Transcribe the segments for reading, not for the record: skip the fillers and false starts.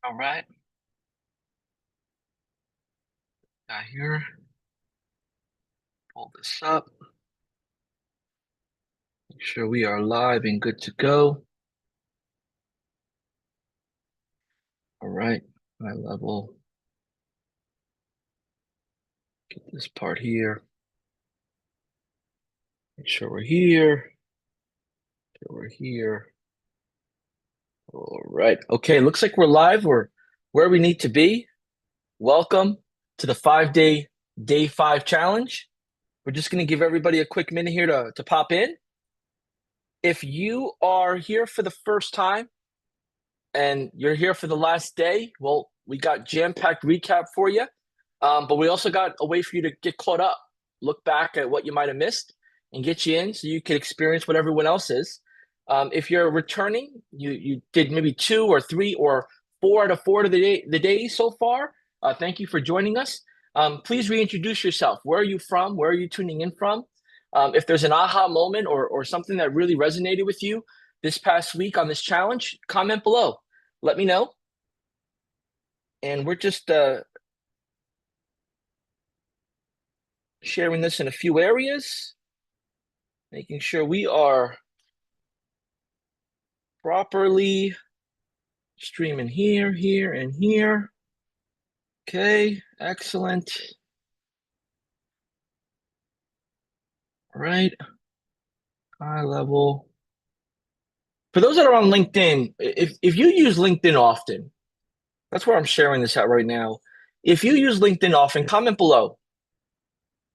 All right, got here. Pull this up. Make sure we are live and good to go. All right, high level. Get this part here. Make sure we're here. Make sure we're here. All right. Okay, looks like we're live. We're where we need to be. Welcome to the 5-day day 5 challenge. We're just going to give everybody a quick minute here to pop in. If you are here for the first time and you're here for the last day, well, we got jam-packed recap for you. But we also got a way for you to get caught up, look back at what you might have missed, and get you in so you can experience what everyone else is. If you're returning, you did maybe 2 or 3 or 4 out of 4 of the day so far. Thank you for joining us. Please reintroduce yourself. Where are you from? Where are you tuning in from? If there's an aha moment or something that really resonated with you this past week on this challenge, comment below. Let me know. And we're just sharing this in a few areas, making sure we are properly streaming here, here, and here. Okay, excellent. All right, high level. For those that are on LinkedIn, if you use LinkedIn often, that's where I'm sharing this at right now. If you use LinkedIn often, comment below.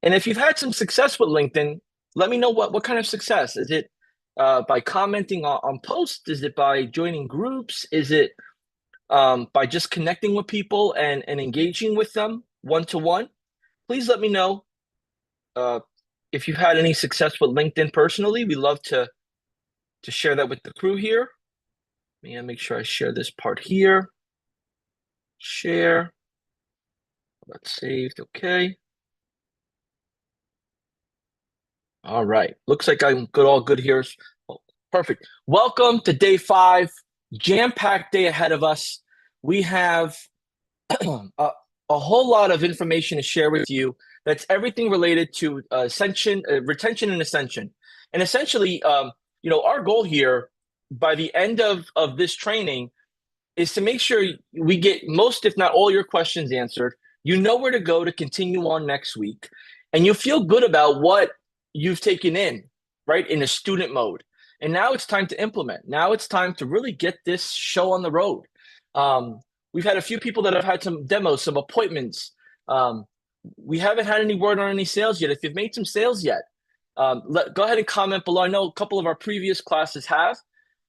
And if you've had some success with LinkedIn, let me know what kind of success. Is it by commenting on posts? Is it by joining groups? Is it by just connecting with people and engaging with them one-to-one? Please let me know uh, if you've had any success with LinkedIn personally. We love to share that with the crew here. Let me make sure I share this part here. Share. That's saved. Okay. All right. Looks like I'm good. All good here. Oh, perfect. Welcome to day 5. Jam-packed day ahead of us. We have a whole lot of information to share with you. That's everything related to ascension, retention, and ascension. And essentially, our goal here by the end of this training is to make sure we get most, if not all, your questions answered. You know where to go to continue on next week, and you feel good about what you've taken in, right, in a student mode. And now it's time to implement. Now it's time to really get this show on the road. We've had a few people that have had some demos, some appointments. We haven't had any word on any sales yet. If you've made some sales yet, go ahead and comment below. I know a couple of our previous classes have,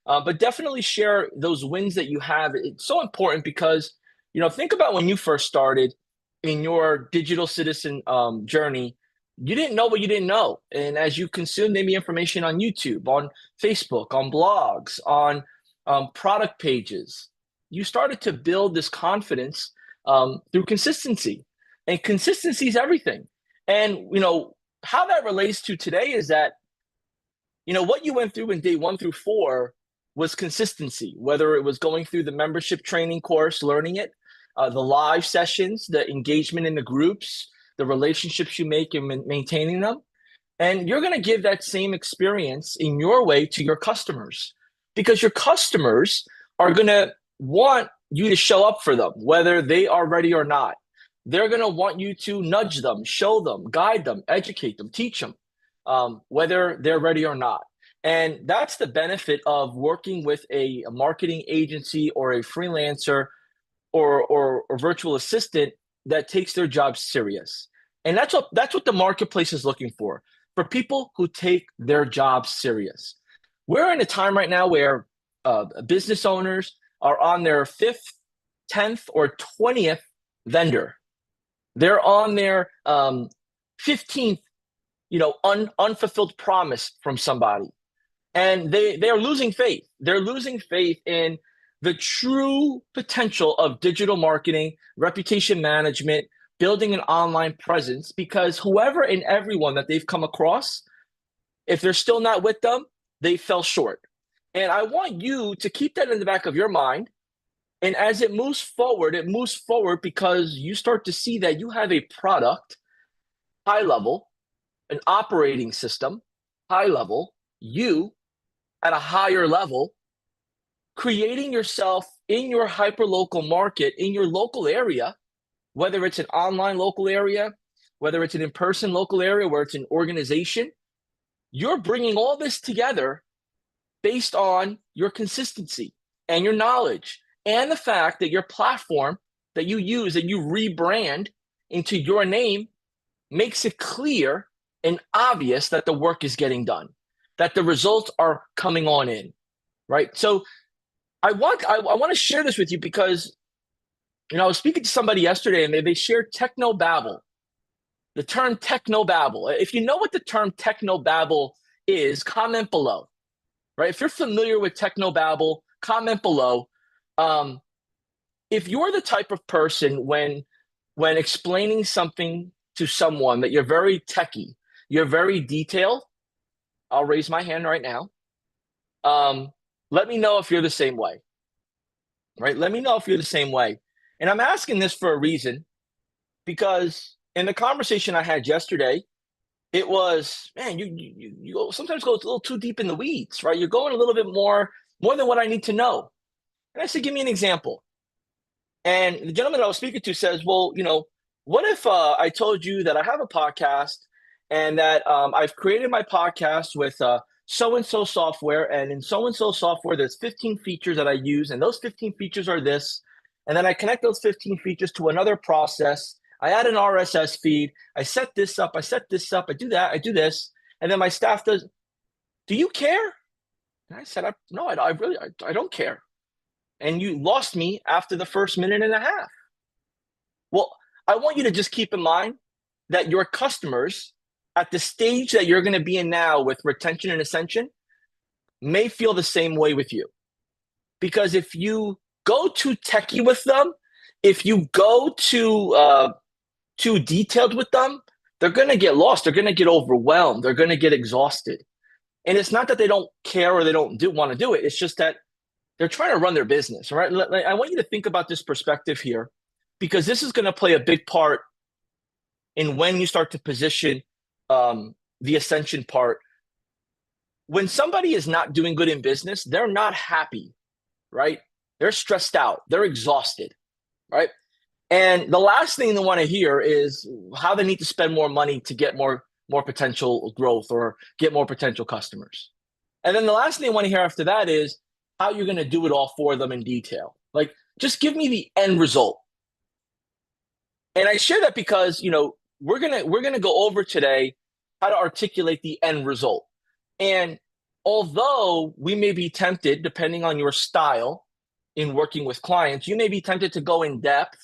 but definitely share those wins that you have. It's so important because, think about when you first started in your digital citizen journey. You didn't know what you didn't know. And as you consume maybe information on YouTube, on Facebook, on blogs, on product pages, you started to build this confidence through consistency. And consistency is everything. And, how that relates to today is that, what you went through in day 1 through 4 was consistency, whether it was going through the membership training course, learning it, the live sessions, the engagement in the groups, the relationships you make and maintaining them. And you're going to give that same experience in your way to your customers because your customers are going to want you to show up for them, whether they are ready or not. They're going to want you to nudge them, show them, guide them, educate them, teach them, whether they're ready or not. And that's the benefit of working with a marketing agency or a freelancer or virtual assistant that takes their job serious. And that's what the marketplace is looking for people who take their job serious. We're in a time right now where business owners are on their 5th, 10th, or 20th vendor. They're on their 15th, unfulfilled promise from somebody. And they're losing faith. They're losing faith in the true potential of digital marketing, reputation management, building an online presence, because whoever and everyone that they've come across, if they're still not with them, they fell short. And I want you to keep that in the back of your mind And as it moves forward because you start to see that you have a product, high level, an operating system, high level, you at a higher level, creating yourself in your hyperlocal market, in your local area, whether it's an online local area, whether it's an in-person local area, where it's an organization, you're bringing all this together based on your consistency and your knowledge and the fact that your platform that you use, that you rebrand into your name, makes it clear and obvious that the work is getting done, that the results are coming on in, right? So I want to share this with you because I was speaking to somebody yesterday and they shared technobabble, the term technobabble. If you know what the term technobabble is, comment below, right? If you're familiar with technobabble, comment below. If you're the type of person when explaining something to someone that you're very techy, you're very detailed, I'll raise my hand right now. Let me know if you're the same way, right? Let me know if you're the same way. And I'm asking this for a reason, because in the conversation I had yesterday, it was, man, you sometimes go a little too deep in the weeds, right? You're going a little bit more than what I need to know. And I said, give me an example. And the gentleman I was speaking to says, well, what if I told you that I have a podcast and that I've created my podcast with so-and-so software, and in so-and-so software, there's 15 features that I use, and those 15 features are this, and then I connect those 15 features to another process. I add an RSS feed. I set this up. I I do that. I do this. And then my staff does. Do you care? And I said, no, I really don't care. And you lost me after the first minute and a half. Well, I want you to just keep in mind that your customers at the stage that you're going to be in now with retention and ascension may feel the same way with you. Because if you go too techy with them, if you go too detailed with them, they're going to get lost. They're going to get overwhelmed. They're going to get exhausted. And it's not that they don't care or they don't want to do it. It's just that they're trying to run their business, right? I want you to think about this perspective here, because this is going to play a big part in when you start to position the ascension part. When somebody is not doing good in business, they're not happy, right? They're stressed out. They're exhausted, right? And the last thing they want to hear is how they need to spend more money to get more potential growth or get more potential customers. And then the last thing they want to hear after that is how you're going to do it all for them in detail. Like, just give me the end result. And I share that because, we're going to go over today how to articulate the end result. And although we may be tempted, depending on your style in working with clients, you may be tempted to go in depth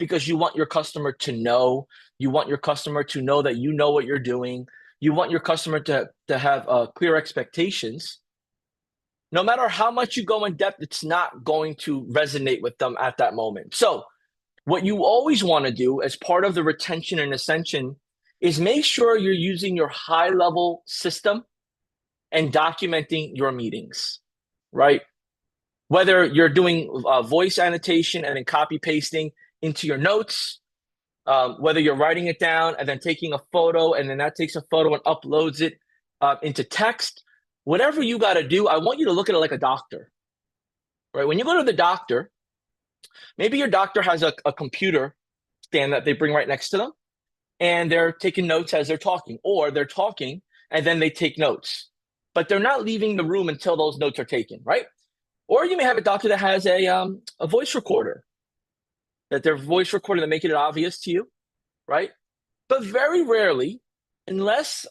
because you want your customer to know. You want your customer to know that you know what you're doing. You want your customer to have clear expectations. No matter how much you go in depth, it's not going to resonate with them at that moment. So what you always want to do as part of the retention and ascension is make sure you're using your high-level system and documenting your meetings, right? Whether you're doing voice annotation and then copy pasting into your notes, whether you're writing it down and then taking a photo and then that takes a photo and uploads it into text, whatever you got to do, I want you to look at it like a doctor, right? When you go to the doctor, maybe your doctor has a computer stand that they bring right next to them, and they're taking notes as they're talking, or they're talking and then they take notes, but they're not leaving the room until those notes are taken, right? Or you may have a doctor that has a voice recorder, that their voice recorder, that making it obvious to you, right? But very rarely, unless,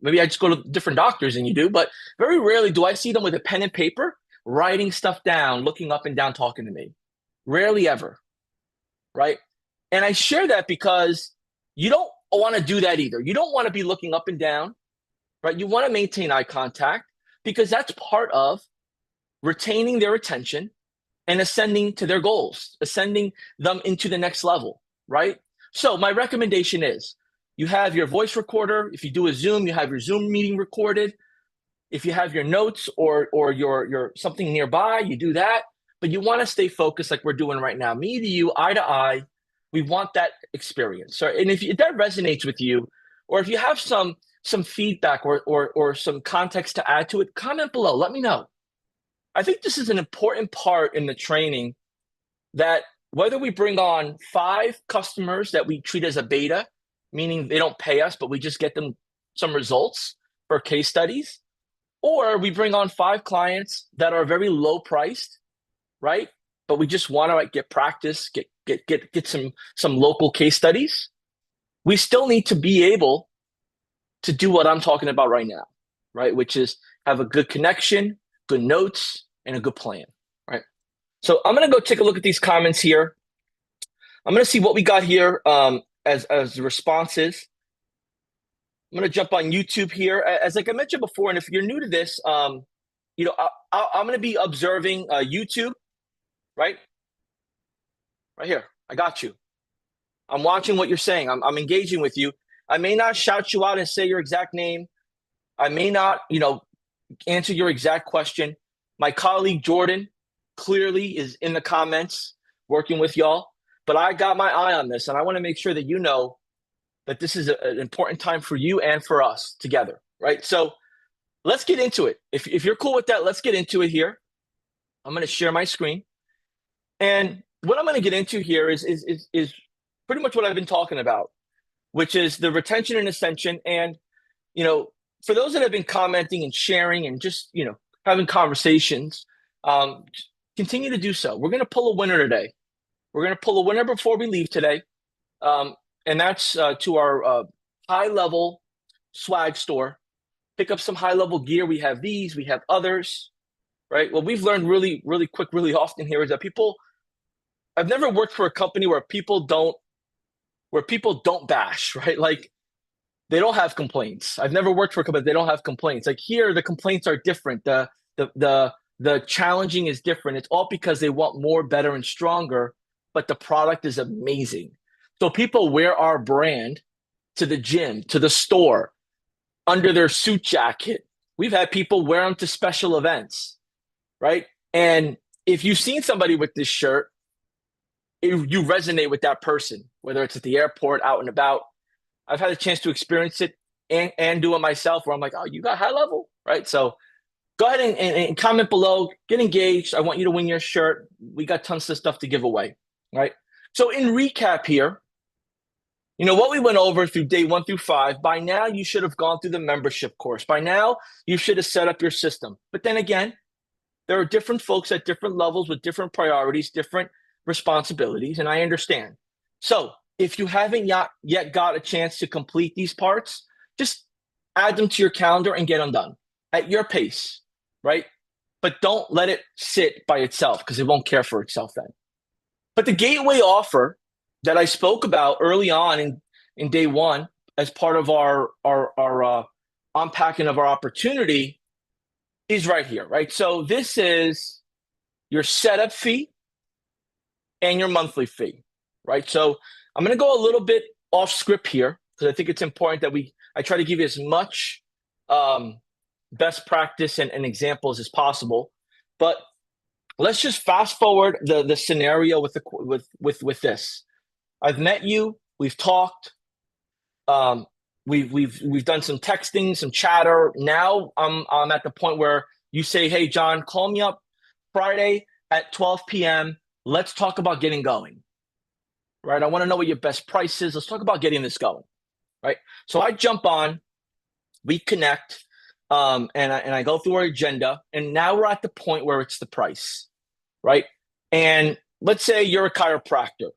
maybe I just go to different doctors than you do, but very rarely do I see them with a pen and paper, writing stuff down, looking up and down, talking to me. Rarely ever, right? And I share that because you don't want to do that either. You don't want to be looking up and down, right? You want to maintain eye contact because that's part of retaining their attention and ascending to their goals, ascending them into the next level, right? So my recommendation is you have your voice recorder. If you do a Zoom, you have your Zoom meeting recorded. If you have your notes or your something nearby, you do that. but you want to stay focused like we're doing right now. Me to you, eye to eye. We want that experience. So, and if that resonates with you, or if you have some feedback or some context to add to it, comment below. Let me know. I think this is an important part in the training, that whether we bring on 5 customers that we treat as a beta, meaning they don't pay us, but we just get them some results for case studies, or we bring on 5 clients that are very low priced, right? But we just want to like get practice, get some local case studies. We still need to be able to do what I'm talking about right now, right? Which is have a good connection, good notes, and a good plan, right? So I'm gonna go take a look at these comments here. I'm gonna see what we got here as responses. I'm gonna jump on YouTube here. As like I mentioned before, and if you're new to this, I'm gonna be observing YouTube, right? Right here. I got you. I'm watching what you're saying. I'm engaging with you. I may not shout you out and say your exact name. I may not, answer your exact question. My colleague Jordan clearly is in the comments working with y'all, but I got my eye on this, and I want to make sure that you know that this is an important time for you and for us together, right? So let's get into it. If you're cool with that, let's get into it here. I'm going to share my screen, and what I'm going to get into here is pretty much what I've been talking about, which is the retention and ascension. And, for those that have been commenting and sharing and just, having conversations, continue to do so. We're going to pull a winner today. We're going to pull a winner before we leave today. And that's to our high-level swag store. Pick up some high-level gear. We have these. We have others, right? What we've learned really, really quick, really often here is that I've never worked for a company where people don't bash, right? Like they don't have complaints. I've never worked for a company they don't have complaints. Like here, the complaints are different. The challenging is different. It's all because they want more, better, and stronger, but the product is amazing. So people wear our brand to the gym, to the store, under their suit jacket. We've had people wear them to special events, right? And if you've seen somebody with this shirt, you resonate with that person, whether it's at the airport, out and about. I've had a chance to experience it and do it myself, where I'm like, oh, you got high level, right? So go ahead and comment below, get engaged. I want you to win your shirt. We got tons of stuff to give away, right? So in recap here, what we went over through day 1 through 5, by now you should have gone through the membership course. By now you should have set up your system. But then again, there are different folks at different levels with different priorities, different responsibilities, and I understand. So if you haven't yet got a chance to complete these parts, just add them to your calendar and get them done at your pace, right? But don't let it sit by itself, because it won't care for itself then. But the gateway offer that I spoke about early on in day 1 as part of our unpacking of our opportunity is right here, right? So this is your setup fee and your monthly fee, right? So I'm going to go a little bit off script here, because I think it's important that I try to give you as much best practice and examples as possible. But let's just fast forward the scenario with this. I've met you. We've talked. We've done some texting, some chatter. Now I'm at the point where you say, "Hey, John, call me up Friday at 12 p.m. Let's talk about getting going." Right? I want to know what your best price is. Let's talk about getting this going. Right? So I jump on, we connect, and I go through our agenda, and now we're at the point where it's the price, right? And let's say you're a chiropractor.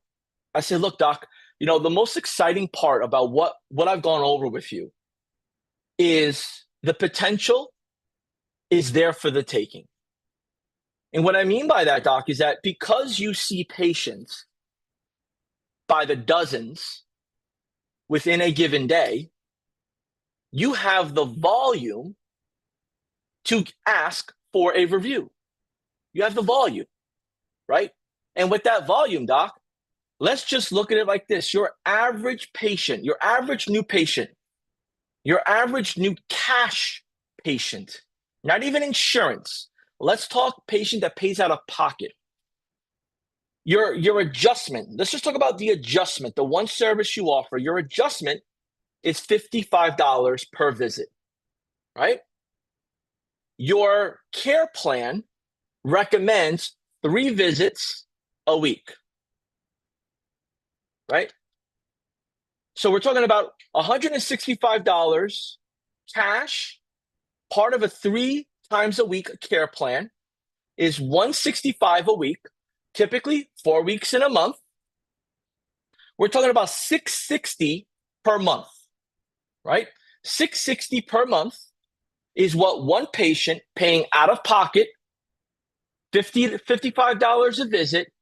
I say, "Look, doc, the most exciting part about what I've gone over with you is the potential is there for the taking." And what I mean by that, doc, is that because you see patients by the dozens within a given day, you have the volume to ask for a review. You have the volume, right? And with that volume, doc, let's just look at it like this. Your average patient, your average new patient, your average new cash patient, not even insurance. Let's talk patient that pays out of pocket. your adjustment. Let's just talk about the adjustment. The one service you offer, your adjustment is $55 per visit, right? Your care plan recommends 3 visits a week, right? So we're talking about $165 cash. Part of a 3 times a week care plan is $165 a week, typically 4 weeks in a month. We're talking about $660 per month, right? $660 per month is what one patient paying out of pocket, $50 to $55 a visit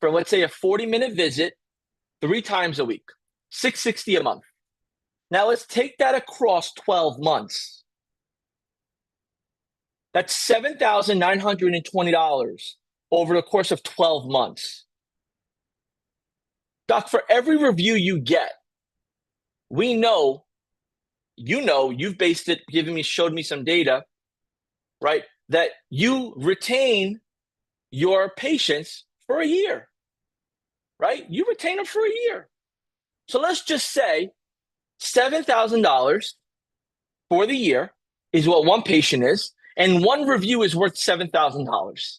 for, let's say, a 40-minute visit 3 times a week, $660 a month. Now let's take that across 12 months. That's $7,920 over the course of 12 months. Doc, for every review you get, we know, you've based it, showed me some data, right? That you retain your patients for a year, right? You retain them for a year. So let's just say $7,000 for the year is what one patient is, and one review is worth $7,000,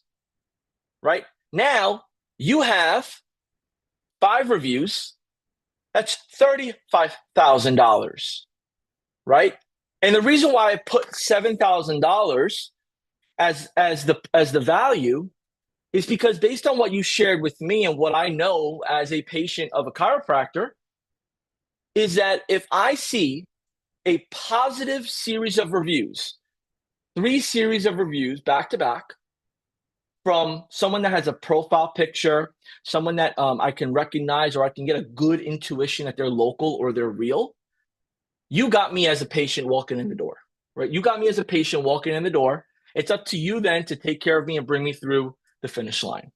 right? Now you have 5 reviews. That's $35,000, right? And the reason why I put $7,000 as the value is because based on what you shared with me and what I know as a patient of a chiropractor, is that if I see a positive series of reviews, 3 series of reviews back to back from someone that has a profile picture, someone that I can recognize, or I can get a good intuition that they're local or they're real, you got me as a patient walking in the door, right? You got me as a patient walking in the door. It's up to you then to take care of me and bring me through the finish line,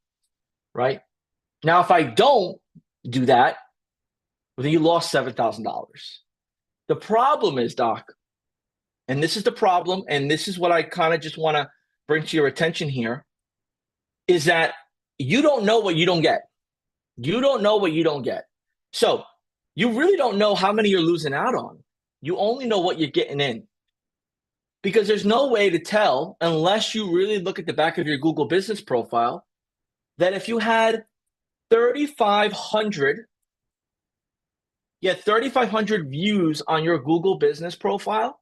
right? Now, if I don't do that, well, then you lost $7,000. The problem is, Doc, and this is the problem, and this is what I kind of just want to bring to your attention here, is that you don't know what you don't get. You don't know what you don't get. So you really don't know how many you're losing out on. You only know what you're getting in. Because there's no way to tell, unless you really look at the back of your Google business profile, that if you had 3,500 views on your Google business profile,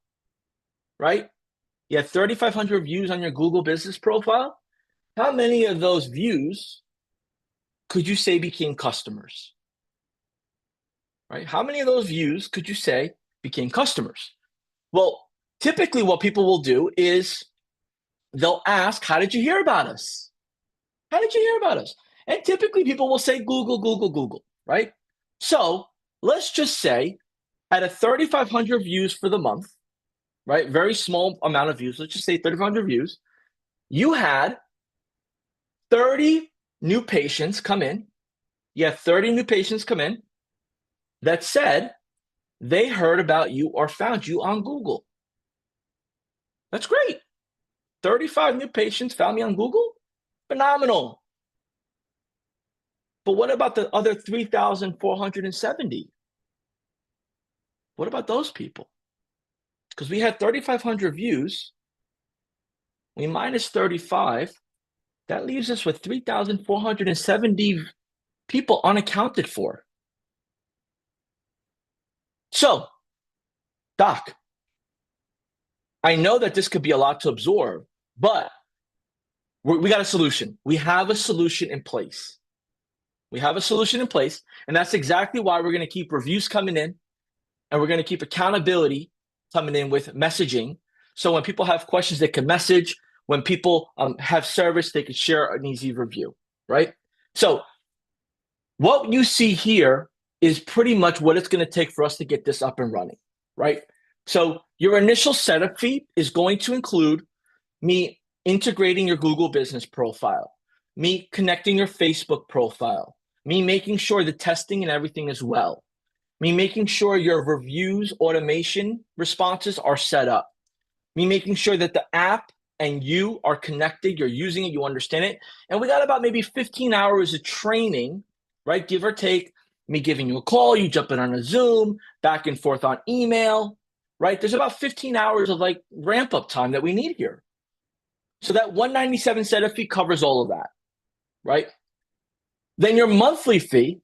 right? You have 3,500 views on your Google business profile. How many of those views could you say became customers? Right? How many of those views could you say became customers? Well, typically what people will do is they'll ask, how did you hear about us? How did you hear about us? And typically people will say Google, Google, Google, right? So let's just say at a 3,500 views for the month, right? Very small amount of views. Let's just say 3,500 views. You had 30 new patients come in. You have 30 new patients come in that said they heard about you or found you on Google. That's great. 35 new patients found me on Google. Phenomenal. But what about the other 3,470? What about those people? Because we had 3,500 views. We minus 35. That leaves us with 3,470 people unaccounted for. So, Doc, I know that this could be a lot to absorb, but we got a solution. We have a solution in place. We have a solution in place, and that's exactly why we're going to keep reviews coming in, and we're going to keep accountability coming in with messaging. So when people have questions, they can message. When people have service, they can share an easy review, right? So what you see here is pretty much what it's going to take for us to get this up and running, right? So your initial setup fee is going to include me integrating your Google business profile, me connecting your Facebook profile, me making sure the testing and everything is well, me making sure your reviews automation responses are set up, me making sure that the app and you are connected, you're using it, you understand it. And we got about maybe 15 hours of training, right? Give or take, me giving you a call, you jumping on a Zoom, back and forth on email, right? There's about 15 hours of like ramp up time that we need here. So that 197 setup fee covers all of that, right? Then your monthly fee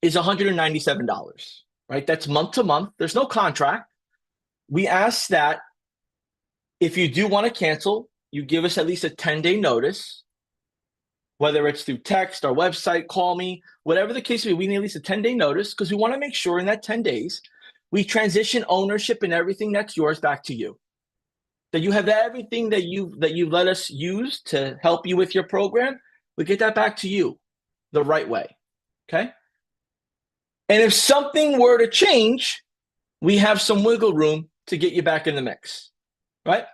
is $197, right? That's month to month. There's no contract. We ask that if you do want to cancel, you give us at least a 10-day notice, whether it's through text, our website, call me, whatever the case may be, we need at least a 10-day notice because we want to make sure in that 10 days, we transition ownership and everything that's yours back to you. That you have everything that you let us use to help you with your program, we get that back to you the right way, okay? And if something were to change, we have some wiggle room to get you back in the mix, right?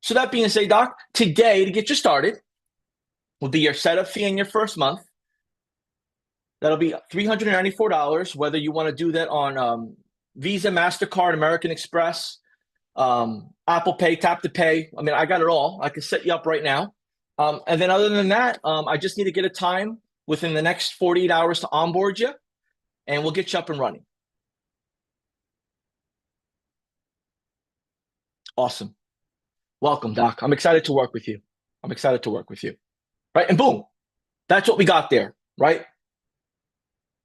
So that being said, Doc, today to get you started will be your setup fee in your first month. That'll be $394, whether you want to do that on Visa, MasterCard, American Express, Apple Pay, Tap to Pay. I mean, I got it all. I can set you up right now. And then other than that, I just need to get a time within the next 48 hours to onboard you, and we'll get you up and running. Awesome. Welcome, Doc. I'm excited to work with you. I'm excited to work with you. Right? And boom, that's what we got there, right?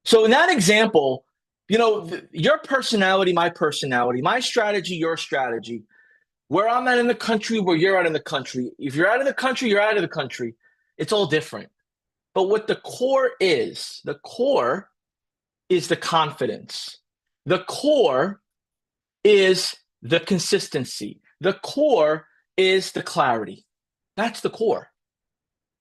So in that example, you know, your personality, my strategy, your strategy, where I'm at in the country, where you're at in the country. If you're out of the country, you're out of the country. It's all different. But what the core is the confidence. The core is the consistency. The core is the clarity. That's the core.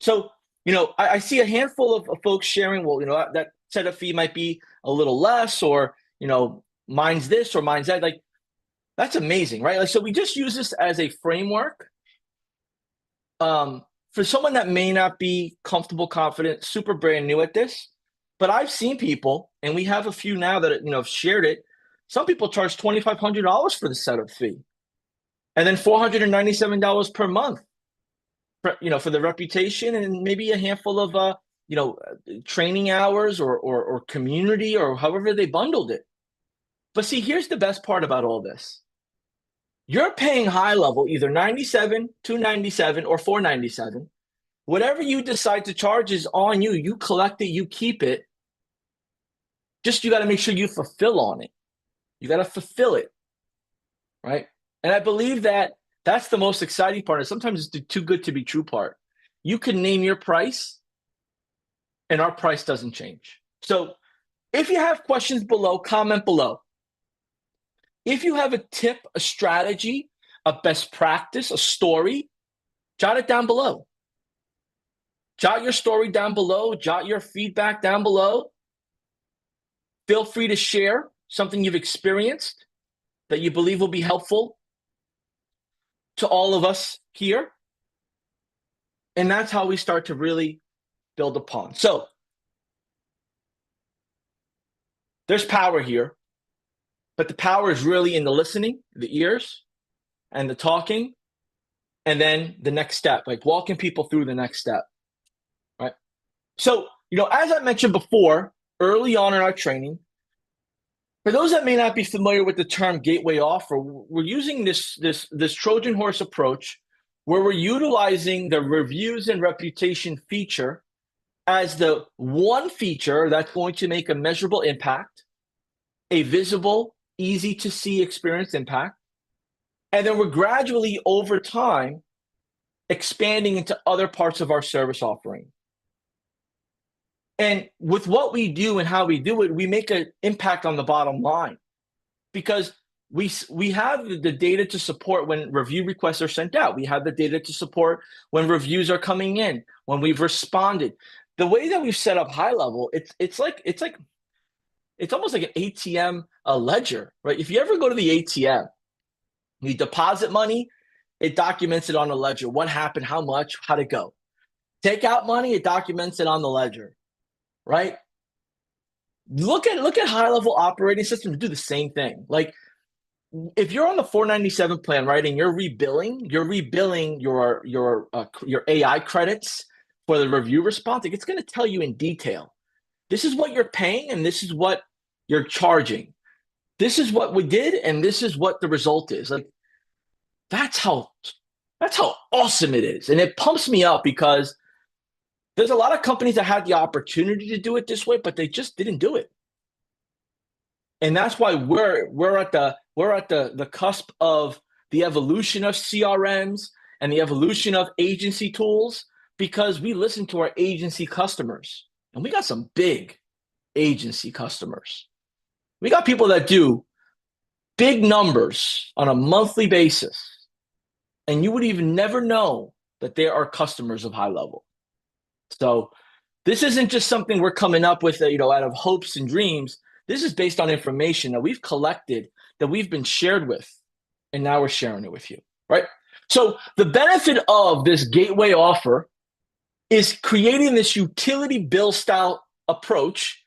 So, you know, I see a handful of folks sharing, well, you know, that setup fee might be a little less, or, you know, mine's this or mine's that. Like, that's amazing, right? Like, so we just use this as a framework. For someone that may not be comfortable, confident, super brand new at this, but I've seen people, and we have a few now that, you know, have shared it. Some people charge $2,500 for the setup fee, and then $497 per month, you know, for the reputation, and maybe a handful of, you know, training hours or community or however they bundled it. But see, here's the best part about all this. You're paying high level, either 97, 297, or 497. Whatever you decide to charge is on you. You collect it, you keep it. Just you got to make sure you fulfill on it. You got to fulfill it, right? And I believe that that's the most exciting part. And sometimes it's the too good to be true part. You can name your price, and our price doesn't change. So if you have questions below, comment below. If you have a tip, a strategy, a best practice, a story, jot it down below. Jot your story down below. Jot your feedback down below. Feel free to share something you've experienced that you believe will be helpful to all of us here. And that's how we start to really build upon. So there's power here, but the power is really in the listening, the ears, and the talking, and then the next step, like walking people through the next step, right? So, you know, as I mentioned before, early on in our training, for those that may not be familiar with the term gateway offer, we're using this Trojan horse approach where we're utilizing the reviews and reputation feature as the one feature that's going to make a measurable impact, a visible, easy to see experience impact. And then we're gradually over time expanding into other parts of our service offering. And with what we do and how we do it, we make an impact on the bottom line because we have the data to support when review requests are sent out. We have the data to support when reviews are coming in, when we've responded. The way that we've set up high level, it's almost like an ATM, a ledger, right? If you ever go to the ATM, you deposit money, it documents it on the ledger. What happened, how much, how'd it go? Take out money, it documents it on the ledger, right? Look at high level operating systems do the same thing. Like if you're on the 497 plan, right, and you're rebilling your AI credits for the review response, like it's going to tell you in detail. This is what you're paying, and this is what you're charging. This is what we did, and this is what the result is. Like that's how that's how awesome it is, and it pumps me up because there's a lot of companies that had the opportunity to do it this way, but they just didn't do it. And that's why we're at the cusp of the evolution of CRMs and the evolution of agency tools because we listen to our agency customers, and we got some big agency customers. We got people that do big numbers on a monthly basis, and you would even never know that they are customers of High Level. So this isn't just something we're coming up with, out of hopes and dreams. This is based on information that we've collected, that we've been shared with, and now we're sharing it with you, right? So the benefit of this gateway offer is creating this utility bill style approach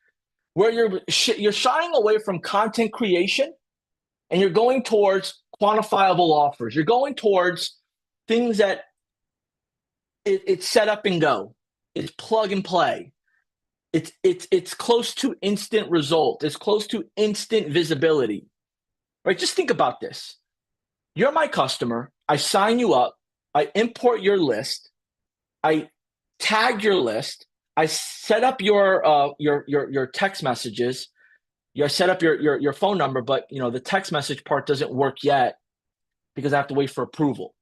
where you're shying away from content creation and you're going towards quantifiable offers. You're going towards things that it's set up and go. It's plug and play. It's close to instant result. It's close to instant visibility. Right? Just think about this. You're my customer. I sign you up. I import your list. I tag your list. I set up your text messages. You set up your phone number, but the text message part doesn't work yet because I have to wait for approval.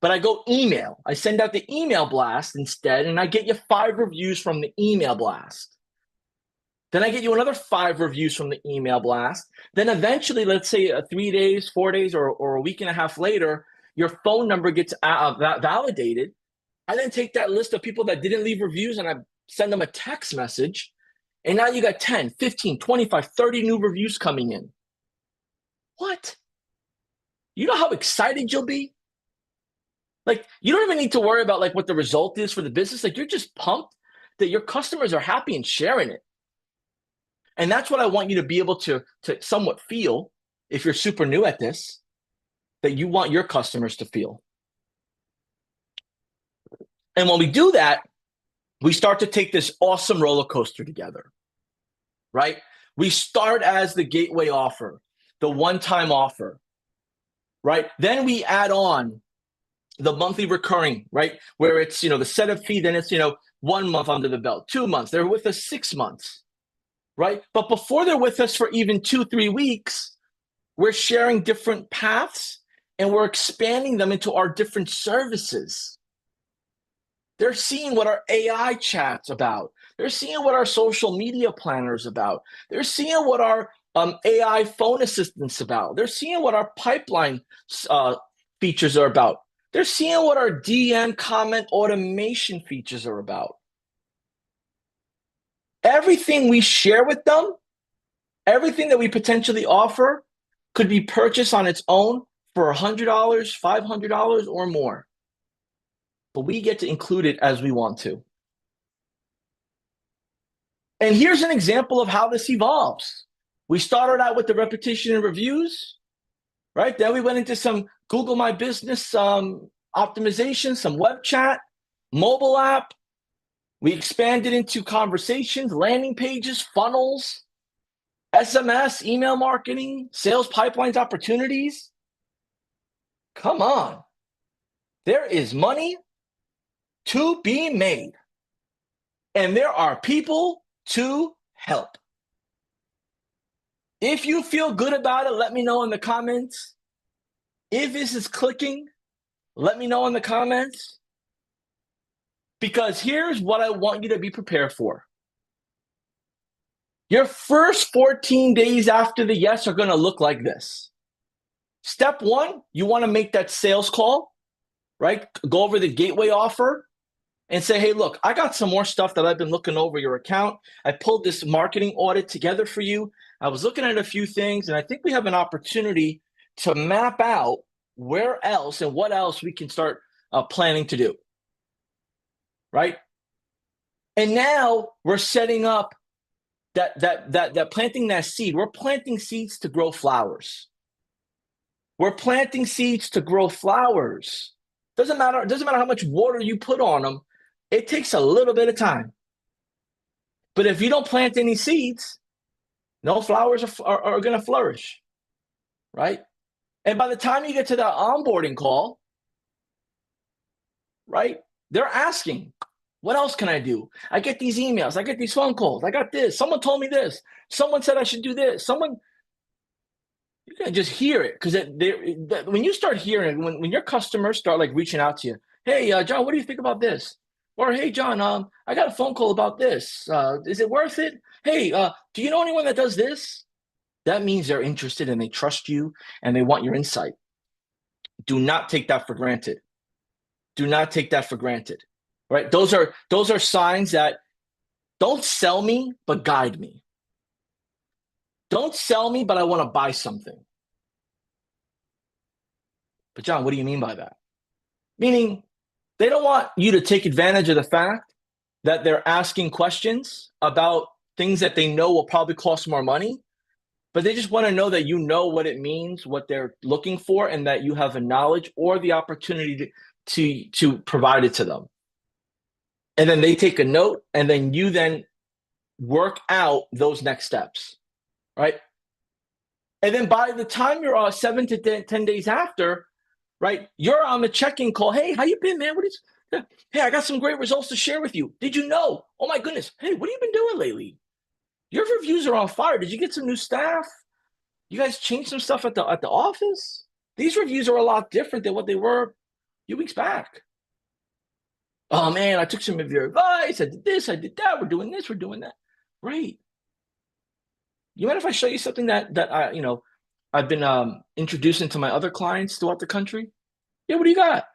But I go email. I send out the email blast instead, and I get you 5 reviews from the email blast. Then I get you another 5 reviews from the email blast. Then eventually, let's say 3 days, 4 days, or a week and a half later, your phone number gets validated. I then take that list of people that didn't leave reviews and I send them a text message. And now you got 10, 15, 25, 30 new reviews coming in. What? You know how excited you'll be? Like, you don't even need to worry about like what the result is for the business. Like, you're just pumped that your customers are happy and sharing it. And that's what I want you to be able to somewhat feel if you're super new at this, that you want your customers to feel. And when we do that, we start to take this awesome roller coaster together, right? We start as the gateway offer, the one-time offer, right? Then we add on the monthly recurring, right? Where it's, the setup fee, then it's, 1 month under the belt, 2 months. They're with us 6 months, right? But before they're with us for even 2-3 weeks, we're sharing different paths and we're expanding them into our different services. They're seeing what our AI chat's about. They're seeing what our social media planner is about. They're seeing what our AI phone assistant's about. They're seeing what our pipeline features are about. They're seeing what our DM comment automation features are about. Everything we share with them, everything that we potentially offer could be purchased on its own for $100, $500 or more. But we get to include it as we want to. And here's an example of how this evolves. We started out with the repetition and reviews, right? Then we went into some Google My Business optimization, some web chat, mobile app. We expanded into conversations, landing pages, funnels, SMS, email marketing, sales pipelines, opportunities. Come on. There is money to be made. And there are people to help. If you feel good about it, let me know in the comments. If this is clicking, let me know in the comments. Because here's what I want you to be prepared for. Your first 14 days after the yes are going to look like this. Step 1, you want to make that sales call, right? Go over the gateway offer and say, hey, look, I got some more stuff that I've been looking over your account. I pulled this marketing audit together for you. I was looking at a few things, and I think we have an opportunity to map out where else and what else we can start planning to do, right? And now we're setting up that planting that seed. We're planting seeds to grow flowers. We're planting seeds to grow flowers. Doesn't matter how much water you put on them. It takes a little bit of time. But if you don't plant any seeds, no flowers are going to flourish, right? And by the time you get to that onboarding call, right, they're asking, what else can I do? I get these emails. I get these phone calls. I got this. Someone told me this. Someone said I should do this. You can just hear it because when you start hearing, when your customers start like reaching out to you, hey, John, what do you think about this? Or, hey, John, I got a phone call about this. Is it worth it? Hey, do you know anyone that does this? That means they're interested and they trust you and they want your insight. Do not take that for granted. Do not take that for granted, right? Those are signs that don't sell me, but guide me. Don't sell me, but I want to buy something. But John, what do you mean by that? Meaning they don't want you to take advantage of the fact that they're asking questions about things that they know will probably cost more money, but they just want to know that you know what it means, what they're looking for, and that you have the knowledge or the opportunity to provide it to them. And then they take a note, and then you then work out those next steps, right? And then by the time you're 7 to 10 days after, right, you're on the check-in call. Hey, how you been, man? Hey, I got some great results to share with you. Did you know? Oh my goodness. Hey, what have you been doing lately? Your reviews are on fire. Did you get some new staff? You guys changed some stuff at the office? These reviews are a lot different than what they were a few weeks back. Oh man, I took some of your advice. I did this, I did that. We're doing this, we're doing that. Great. You mind if I show you something that I've been introducing to my other clients throughout the country? Yeah, what do you got?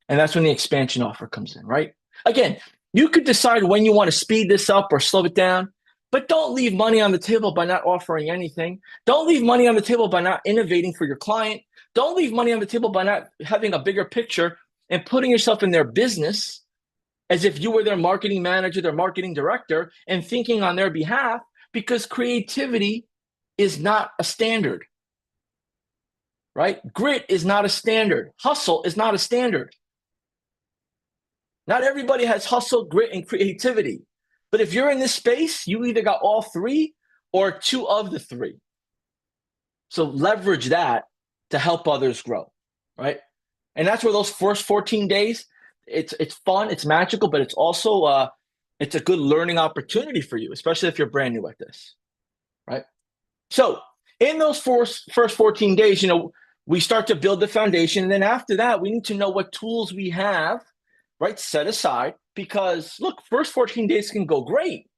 And that's when the expansion offer comes in, right? Again, you could decide when you want to speed this up or slow it down, but don't leave money on the table by not offering anything. Don't leave money on the table by not innovating for your client. Don't leave money on the table by not having a bigger picture and putting yourself in their business as if you were their marketing manager, their marketing director, and thinking on their behalf, because creativity is not a standard, right? Grit is not a standard. Hustle is not a standard. Not everybody has hustle, grit, and creativity. But if you're in this space, you either got all three or two of the three. So leverage that to help others grow, right? And that's where those first 14 days, it's fun, it's magical, but it's also it's a good learning opportunity for you, especially if you're brand new at this, right? So in those first 14 days, we start to build the foundation. And then after that, we need to know what tools we have, right, set aside. Because look, first 14 days can go great,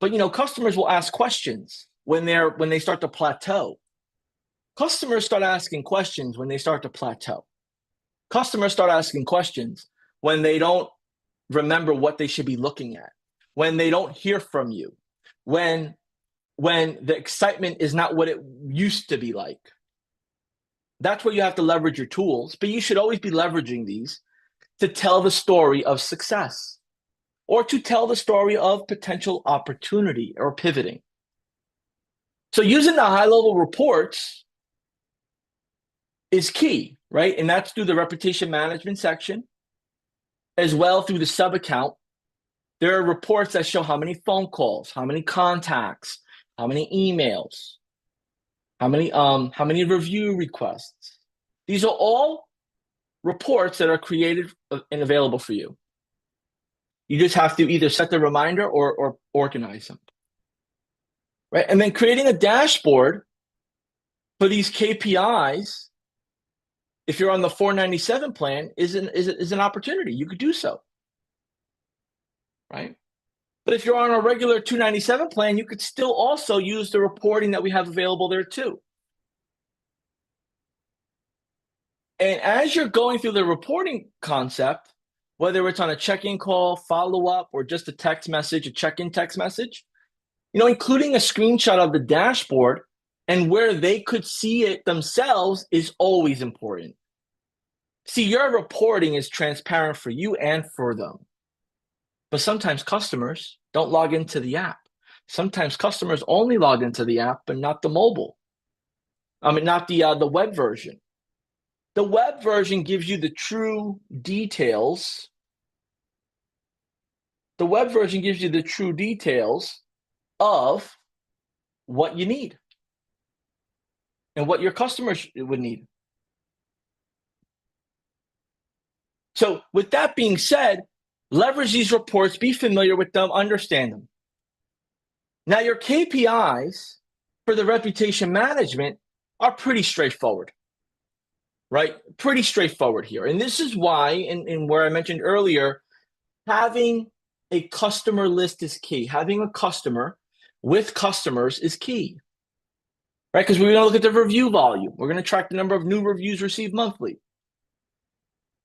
but customers will ask questions when they start to plateau. Customers start asking questions when they start to plateau. Customers start asking questions when they don't remember what they should be looking at, when they don't hear from you, when the excitement is not what it used to be like. That's where you have to leverage your tools, but you should always be leveraging these to tell the story of success or to tell the story of potential opportunity or pivoting. So using the high-level reports is key, right? And that's through the reputation management section, as well through the sub-account. There are reports that show how many phone calls, how many contacts, how many emails, how many review requests. These are all reports that are created and available for you. You just have to either set the reminder or organize them, right? And then creating a dashboard for these KPIs, if you're on the 497 plan, is an opportunity. You could do so, right? But if you're on a regular 297 plan, you could still also use the reporting that we have available there too. And as you're going through the reporting concept, whether it's on a check-in call, follow-up, or just a text message, a check-in text message, including a screenshot of the dashboard and where they could see it themselves is always important. See, your reporting is transparent for you and for them. But sometimes customers don't log into the app. Sometimes customers only log into the app, but not the mobile. I mean, not the web version. The web version gives you the true details. The web version gives you the true details of what you need and what your customers would need. So, with that being said, leverage these reports, be familiar with them, understand them. Now, your KPIs for the reputation management are pretty straightforward, right? Pretty straightforward here. And this is why, in where I mentioned earlier, having a customer list is key. Having a customer with customers is key, right? Because we're going to look at the review volume. We're going to track the number of new reviews received monthly.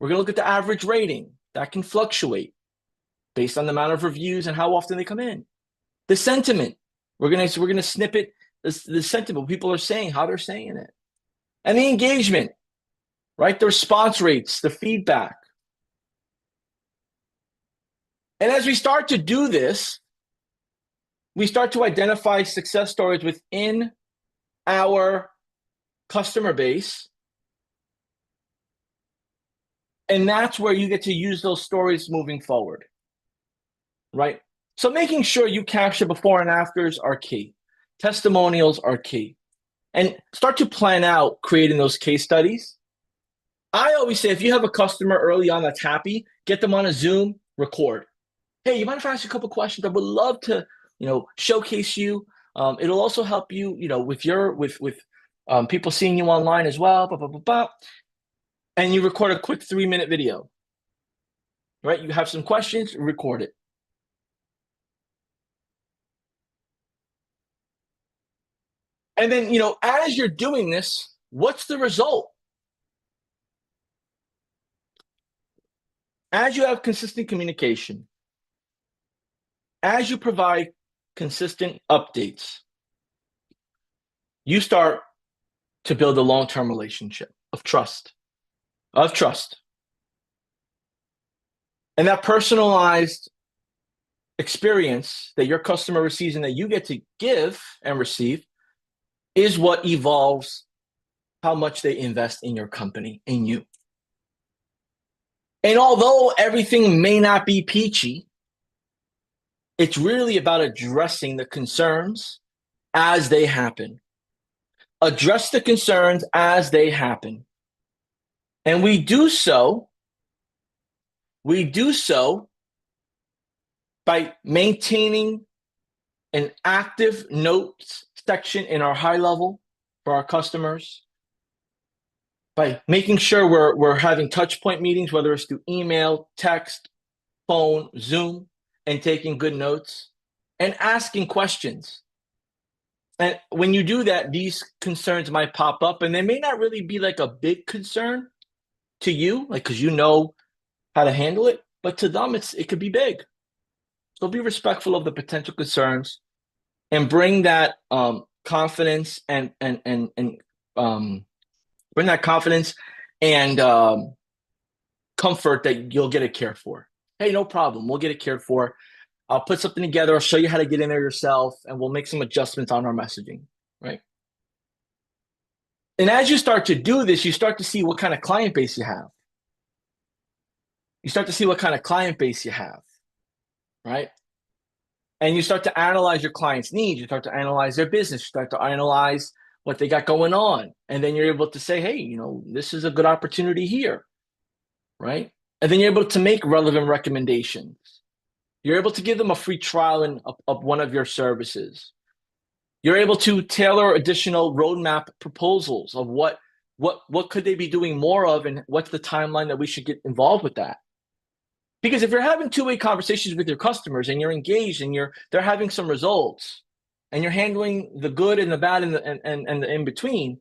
We're going to look at the average rating. That can fluctuate based on the amount of reviews and how often they come in. The sentiment. We're gonna snippet the sentiment, what people are saying, how they're saying it. And the engagement, right? The response rates, the feedback. And as we start to do this, we start to identify success stories within our customer base. And that's where you get to use those stories moving forward, right? So making sure you capture before and afters are key. Testimonials are key. And start to plan out creating those case studies. I always say, if you have a customer early on that's happy, get them on a Zoom, record. Hey, you mind if I ask you a couple questions? I would love to, showcase you. It'll also help you, with people seeing you online as well. Blah, blah, blah, blah. And you record a quick 3-minute video, right? You have some questions, record it. And then, as you're doing this, what's the result? As you have consistent communication, as you provide consistent updates, you start to build a long-term relationship of trust. And that personalized experience that your customer receives and that you get to give and receive is what evolves how much they invest in your company, in you. And although everything may not be peachy, it's really about addressing the concerns as they happen. Address the concerns as they happen. And we do so by maintaining an active notes section in our high level for our customers, by making sure we're having touch point meetings, whether it's through email, text, phone, Zoom, and taking good notes and asking questions. And when you do that, these concerns might pop up, and they may not really be like a big concern to you, like, because you know how to handle it, but to them, it could be big. So be respectful of the potential concerns and bring that confidence and bring that confidence and comfort that you'll get it cared for. Hey, no problem. We'll get it cared for. I'll put something together. I'll show you how to get in there yourself, and we'll make some adjustments on our messaging, right? And as you start to do this, you start to see what kind of client base you have. Right? And you start to analyze your client's needs. You start to analyze their business. You start to analyze what they got going on. And then you're able to say, hey, this is a good opportunity here, right? And then you're able to make relevant recommendations. You're able to give them a free trial of one of your services. You're able to tailor additional roadmap proposals of what could they be doing more of, and what's the timeline that we should get involved with that. Because if you're having two-way conversations with your customers and you're engaged and they're having some results, and you're handling the good and the bad and the in between,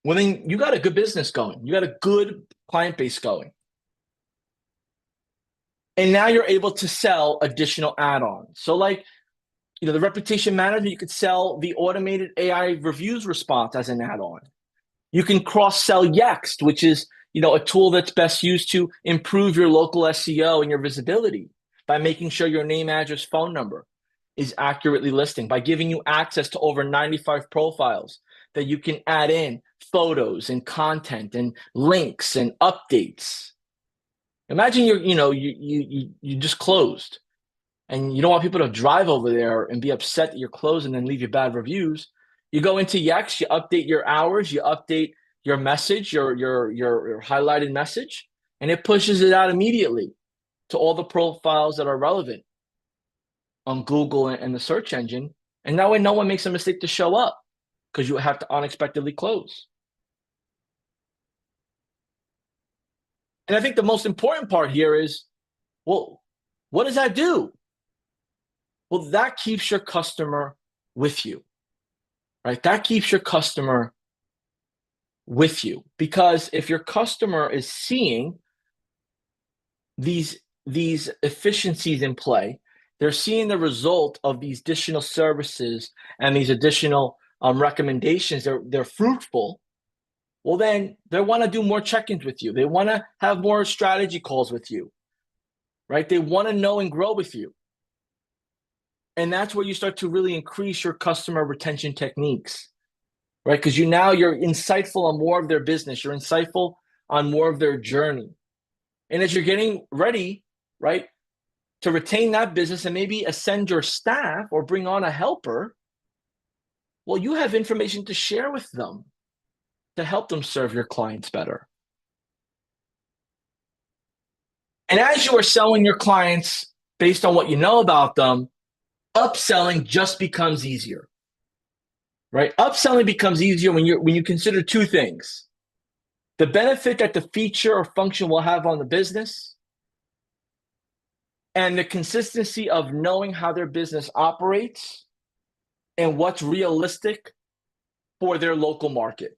well, then you got a good business going. You got a good client base going. And now you're able to sell additional add-ons. So like, the reputation manager, you could sell the automated AI reviews response as an add-on. You can cross-sell Yext, which is a tool that's best used to improve your local SEO and your visibility by making sure your name, address, phone number is accurately listing, by giving you access to over 95 profiles, that you can add in photos and content and links and updates. Imagine you just closed and you don't want people to drive over there and be upset that you're closed and then leave you bad reviews. You go into Yext, you update your hours, you update your message, your highlighted message, and it pushes it out immediately to all the profiles that are relevant on Google and the search engine. And that way no one makes a mistake to show up because you have to unexpectedly close. And I think the most important part here is, well, what does that do? Well, that keeps your customer with you, right? That keeps your customer with you, because if your customer is seeing these efficiencies in play, they're seeing the result of these additional services and these additional recommendations. They're fruitful. Well, then they want to do more check-ins with you. They want to have more strategy calls with you, right? They want to know and grow with you. And that's where you start to really increase your customer retention techniques, right? Because you're insightful on more of their business. You're insightful on more of their journey. And as you're getting ready, right, to retain that business and maybe ascend your staff or bring on a helper, well, you have information to share with them to help them serve your clients better. And as you are selling your clients based on what you know about them, upselling just becomes easier, right? Upselling becomes easier when you consider two things: the benefit that the feature or function will have on the business, and the consistency of knowing how their business operates and what's realistic for their local market.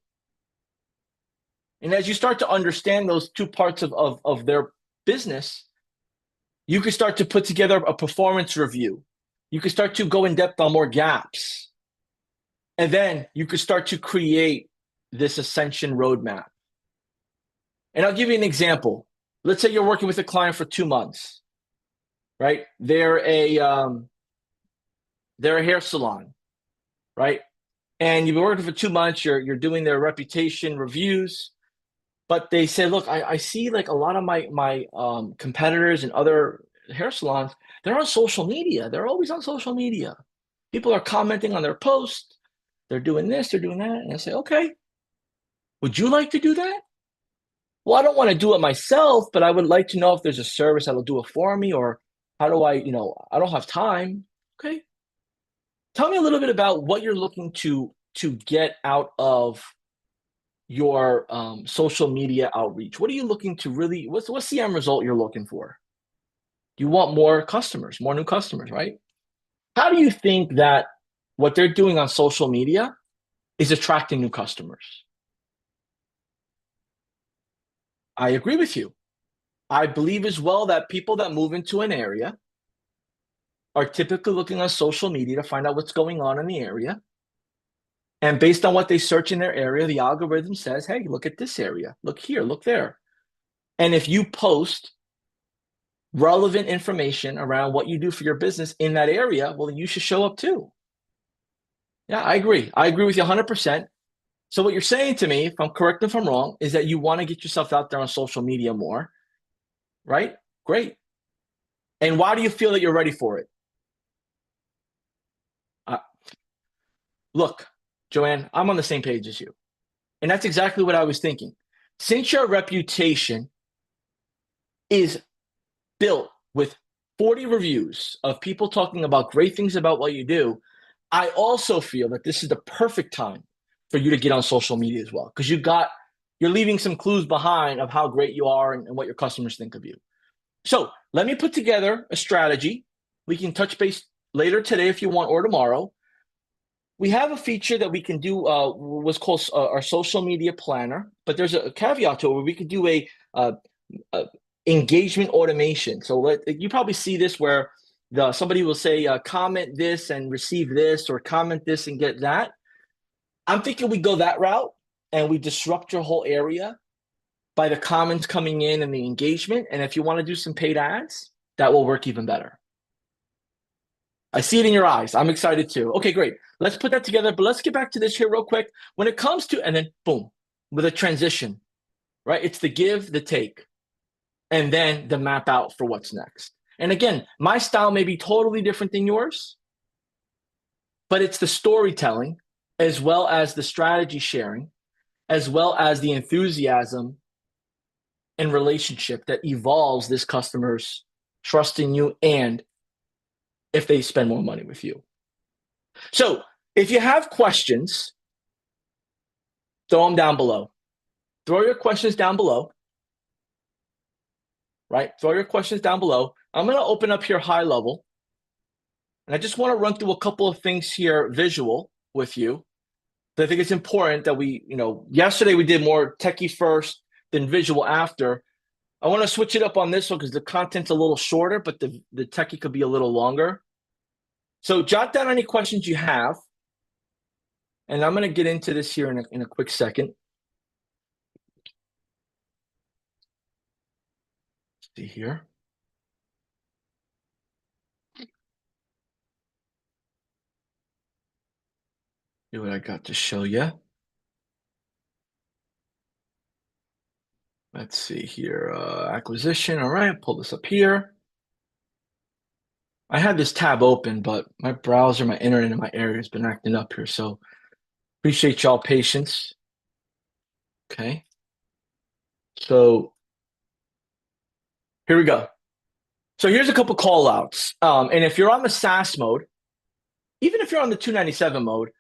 And as you start to understand those two parts of their business, you can start to put together a performance review. You can start to go in depth on more gaps. And then you can start to create this ascension roadmap. And I'll give you an example. Let's say you're working with a client for 2 months, right? They're a hair salon, right? And you've been working for 2 months, you're doing their reputation reviews, but they say, look, I see like a lot of my competitors and other hair salons, they're on social media. They're always on social media. People are commenting on their posts. They're doing this, they're doing that. And I say, okay, would you like to do that? Well, I don't want to do it myself, but I would like to know if there's a service that'll do it for me, or how do I don't have time. Okay. Tell me a little bit about what you're looking to get out of your social media outreach. What are you looking to really, what's the end result you're looking for? You want more customers, more new customers, right? How do you think that what they're doing on social media is attracting new customers? I agree with you. I believe as well that people that move into an area are typically looking on social media to find out what's going on in the area. And based on what they search in their area, the algorithm says, hey, look at this area, look here, look there. And if you post relevant information around what you do for your business in that area, well, then you should show up too. Yeah, I agree. I agree with you 100%. So what you're saying to me, if I'm correct, if I'm wrong, is that you want to get yourself out there on social media more, right? Great. And why do you feel that you're ready for it? Look, Joanne, I'm on the same page as you. And that's exactly what I was thinking. Since your reputation is built with 40 reviews of people talking about great things about what you do, I also feel that this is the perfect time for you to get on social media as well, because you're leaving some clues behind of how great you are and what your customers think of you. So let me put together a strategy. We can touch base later today if you want, or tomorrow. We have a feature that we can do, what's called our social media planner, but there's a caveat to it where we could do a engagement automation. So you probably see this where somebody will say, comment this and receive this, or comment this and get that. I'm thinking we go that route and we disrupt your whole area by the comments coming in and the engagement. And if you want to do some paid ads, that will work even better. I see it in your eyes. I'm excited too. Okay, great. Let's put that together, but let's get back to this here real quick. When it comes to, and then boom, with a transition, right? It's the give, the take, and then the map out for what's next. And again, my style may be totally different than yours, but it's the storytelling as well as the strategy sharing, as well as the enthusiasm and relationship that evolves this customer's trust in you and if they spend more money with you. So if you have questions, throw them down below. Throw your questions down below, right? Throw your questions down below. I'm going to open up here high level. And I just want to run through a couple of things here visual with you. I think it's important that we, yesterday we did more techie first, then visual after. I want to switch it up on this one because the content's a little shorter, but the techie could be a little longer. So jot down any questions you have. And I'm going to get into this here in a quick second. Let's see here. See what I got to show you. Let's see here. Acquisition. All right, pull this up here. I had this tab open, but my browser, my internet in my area has been acting up here. So appreciate y'all patience. Okay. So here we go. So here's a couple call outs. And if you're on the SaaS mode, even if you're on the 297 mode,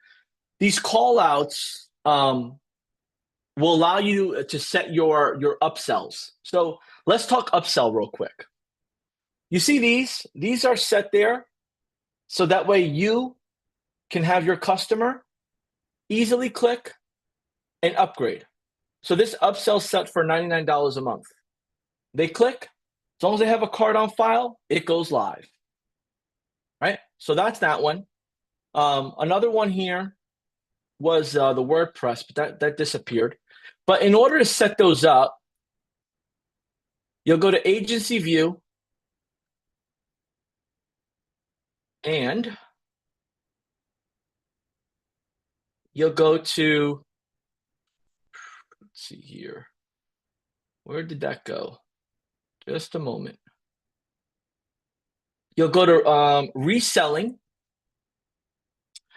these call outs will allow you to set your upsells. So let's talk upsell real quick. You see these? These are set there so that way you can have your customer easily click and upgrade. So this upsell set for $99 a month. They click, as long as they have a card on file, it goes live. Right? So that's that one. Another one here was the WordPress, but that disappeared. But in order to set those up, you'll go to Agency View and you'll go to, let's see here. Where did that go? Just a moment. You'll go to reselling.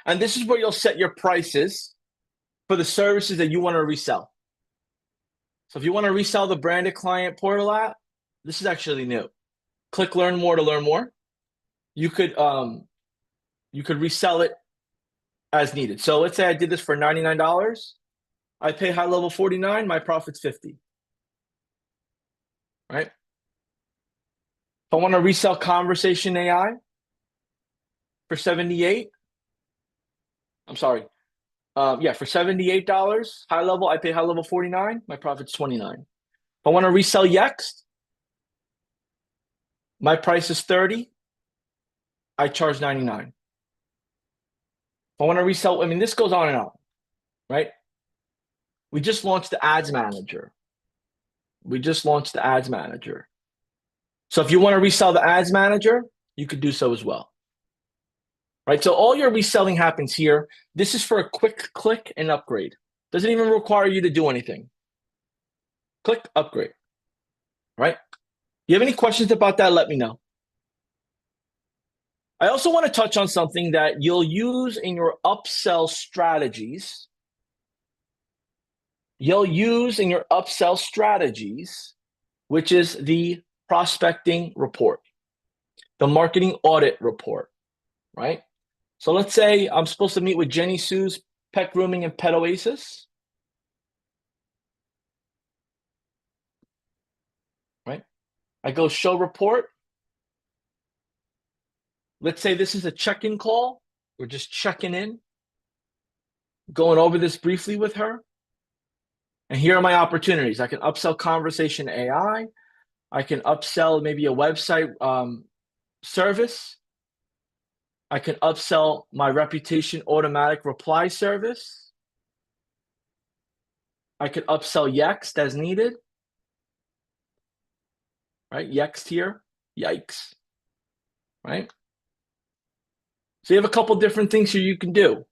And this is where you'll set your prices for the services that you want to resell. So if you want to resell the branded client portal app, this is actually new. Click learn more to learn more. You could resell it as needed. So let's say I did this for $99. I pay high level 49, my profit's 50. Right? If I want to resell conversation AI for 78, I'm sorry. For $78, high level, I pay high level 49, my profit's 29. If I want to resell Yext, my price is 30, I charge 99. If I want to resell, this goes on and on, right? We just launched the Ads Manager. So if you want to resell the Ads Manager, you could do so as well. Right? So all your reselling happens here. This is for a quick click and upgrade. Doesn't even require you to do anything. Click, upgrade. Right? You have any questions about that? Let me know. I also want to touch on something that you'll use in your upsell strategies. Which is the prospecting report, the marketing audit report, right? So let's say I'm supposed to meet with Jenny Sue's Pet Grooming and Pet Oasis, right? I go show report. Let's say this is a check-in call. We're just checking in, going over this briefly with her. And here are my opportunities. I can upsell conversation AI. I can upsell maybe a website service. I can upsell my reputation automatic reply service. I could upsell Yext as needed. Right? Yext here. Yikes. Right? So you have a couple different things here you can do.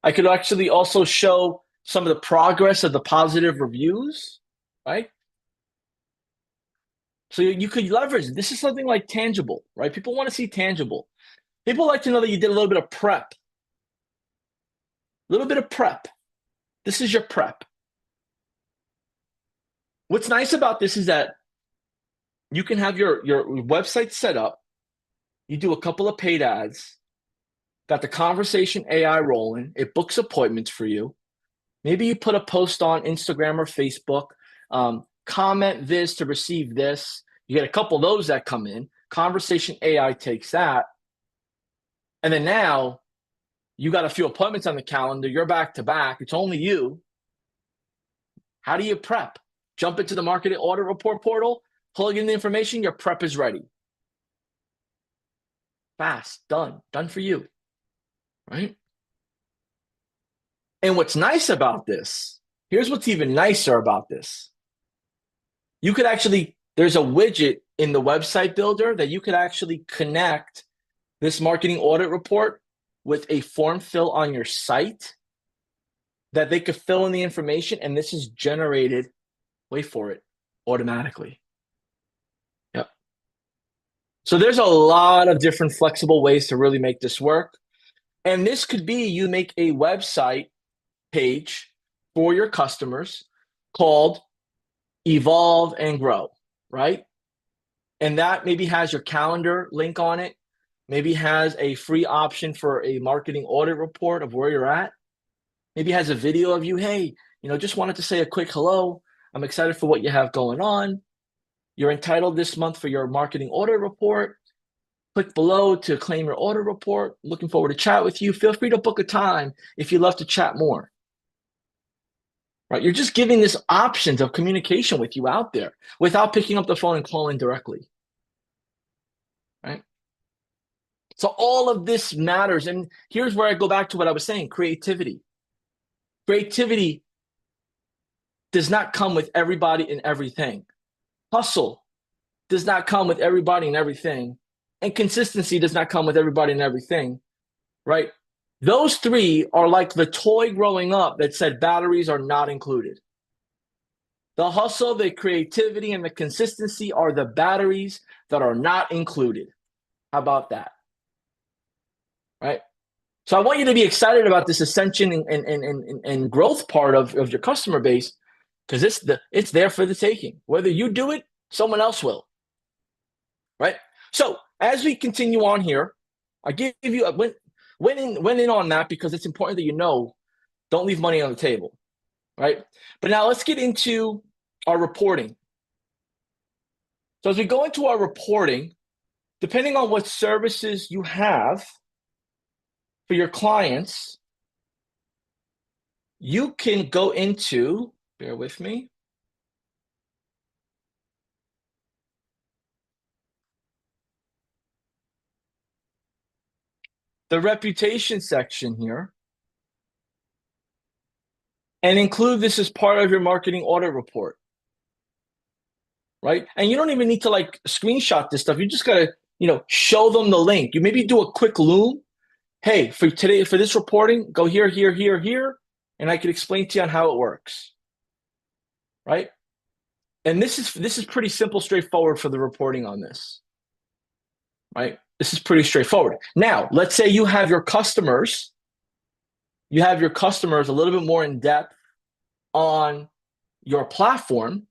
I could actually also show some of the progress of the positive reviews, right? So you could leverage. This is something like tangible, right? People want to see tangible. People like to know that you did a little bit of prep. A little bit of prep. This is your prep. What's nice about this is that you can have your website set up. You do a couple of paid ads, got the conversation AI rolling. It books appointments for you. Maybe you put a post on Instagram or Facebook, comment this to receive this. You get a couple of those that come in. Conversation AI takes that. And then now you got a few appointments on the calendar. You're back to back. It's only you. How do you prep? Jump into the marketing audit report portal, plug in the information, your prep is ready. Fast, done for you, right? And what's nice about this, here's what's even nicer about this. You could actually, there's a widget in the website builder that you could actually connect this marketing audit report with a form fill on your site that they could fill in the information, and this is generated, wait for it, automatically. Yep. So there's a lot of different flexible ways to really make this work. And this could be you make a website page for your customers called Evolve and Grow, right? And that maybe has your calendar link on it, maybe has a free option for a marketing audit report of where you're at, maybe has a video of you, hey, just wanted to say a quick hello. I'm excited for what you have going on. You're entitled this month for your marketing audit report. Click below to claim your audit report. Looking forward to chat with you. Feel free to book a time if you'd love to chat more. Right? You're just giving this options of communication with you out there without picking up the phone and calling directly. Right? So all of this matters. And here's where I go back to what I was saying, creativity. Creativity does not come with everybody and everything. Hustle does not come with everybody and everything. And consistency does not come with everybody and everything, right? Those three are like the toy growing up that said batteries are not included. The hustle, the creativity, and the consistency are the batteries that are not included. How about that? Right? So I want you to be excited about this ascension and growth part of your customer base, because it's there for the taking. Whether you do it, someone else will. Right? So as we continue on here, I give you went in on that because it's important that don't leave money on the table, right? But now let's get into our reporting. So as we go into our reporting, depending on what services you have for your clients, you can go into, bear with me, the reputation section here, and include this as part of your marketing audit report, right? And you don't even need to screenshot this stuff. You just gotta, show them the link. You maybe do a quick Loom. Hey, for today, for this reporting, go here, here, here, here, and I can explain to you on how it works, right? And this is pretty simple, straightforward for the reporting on this, right? This is pretty straightforward. Now, let's say you have your customers a little bit more in depth on your platform.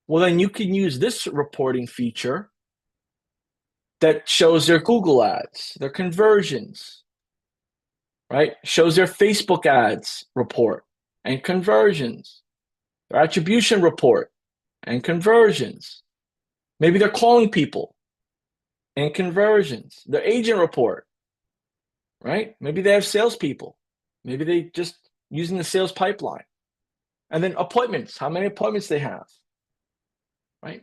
Well, then you can use this reporting feature that shows their Google ads, their conversions, right? Shows their Facebook ads report and conversions, their attribution report and conversions. Maybe they're calling people and conversions, their agent report, right? Maybe they have salespeople. Maybe they just using the sales pipeline. And then appointments, how many appointments they have, right?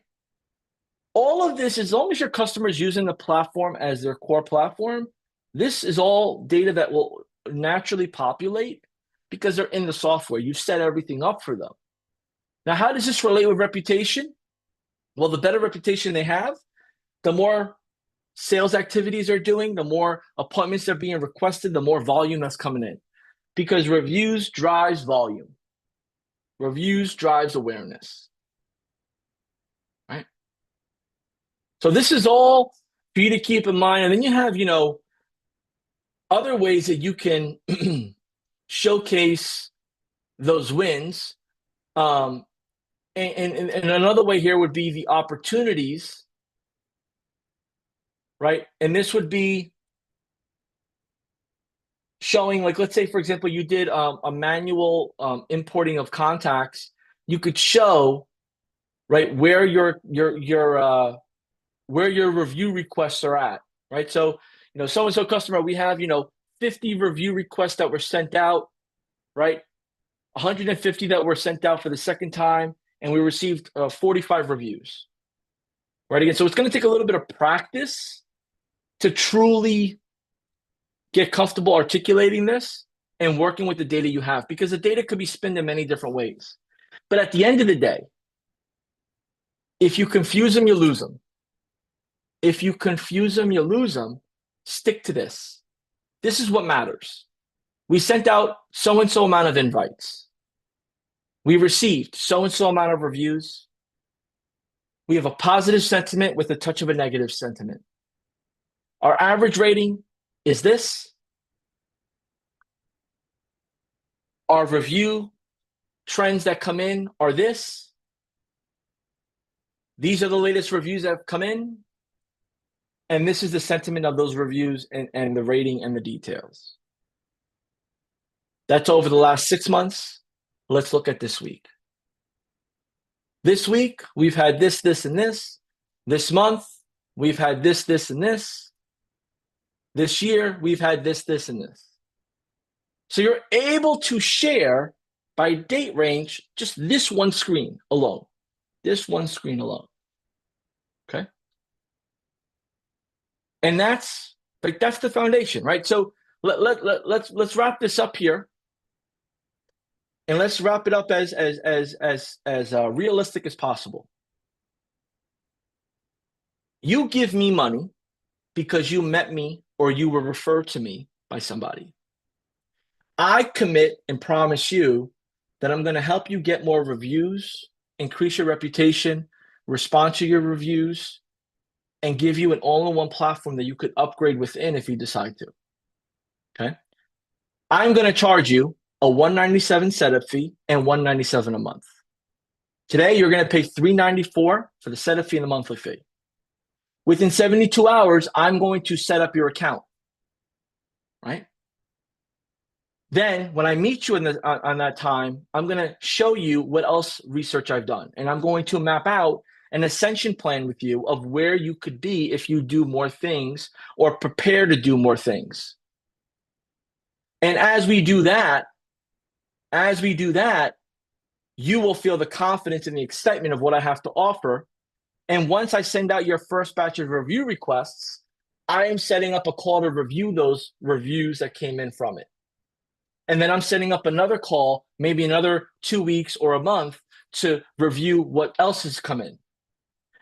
All of this, as long as your customer is using the platform as their core platform, this is all data that will naturally populate because they're in the software. You've set everything up for them. Now, how does this relate with reputation? Well, the better reputation they have, the more sales activities are doing, the more appointments are being requested, the more volume that's coming in. Because reviews drives volume. Reviews drives awareness. Right? So this is all for you to keep in mind. And then you have, other ways that you can showcase those wins. And another way here would be the opportunities, right? And this would be showing, like, let's say, for example, you did a manual importing of contacts. You could show, right, where your review requests are at, right? So, so-and-so customer, we have, 50 review requests that were sent out, right? 150 that were sent out for the second time, and we received 45 reviews, right? Again, so it's going to take a little bit of practice to truly get comfortable articulating this and working with the data you have, because the data could be spun in many different ways. But at the end of the day, if you confuse them, you lose them. If you confuse them, you lose them. Stick to this. This is what matters. We sent out so-and-so amount of invites. We received so-and-so amount of reviews. We have a positive sentiment with a touch of a negative sentiment. Our average rating is this. Our review trends that come in are this. These are the latest reviews that have come in. And this is the sentiment of those reviews and the rating and the details. That's over the last 6 months. Let's look at this week. This week, we've had this, this, and this. This month, we've had this, this, and this. This year, we've had this, this, and this. So you're able to share by date range just this one screen alone. This one screen alone. Okay? And that's the foundation, right? So let's wrap this up here. And let's wrap it up as realistic as possible. You give me money because you met me or you were referred to me by somebody. I commit and promise you that I'm going to help you get more reviews, increase your reputation, respond to your reviews, and give you an all-in-one platform that you could upgrade within if you decide to. Okay? I'm going to charge you a $197 setup fee and $197 a month. Today, you're going to pay $394 for the setup fee and the monthly fee. Within 72 hours, I'm going to set up your account, right? Then when I meet you on that time, I'm going to show you what else research I've done. And I'm going to map out an ascension plan with you of where you could be if you do more things or prepare to do more things. And as we do that, you will feel the confidence and the excitement of what I have to offer. And once I send out your first batch of review requests, I am setting up a call to review those reviews that came in from it. And then I'm setting up another call, maybe another 2 weeks or a month, to review what else has come in.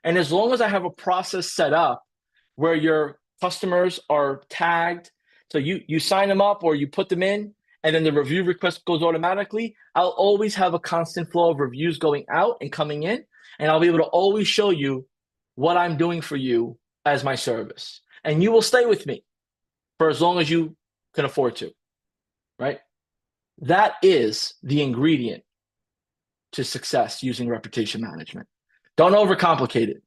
And as long as I have a process set up where your customers are tagged, so you sign them up or you put them in, and then the review request goes automatically, I'll always have a constant flow of reviews going out and coming in, and I'll be able to always show you what I'm doing for you as my service. And you will stay with me for as long as you can afford to, right? That is the ingredient to success using reputation management. Don't overcomplicate it.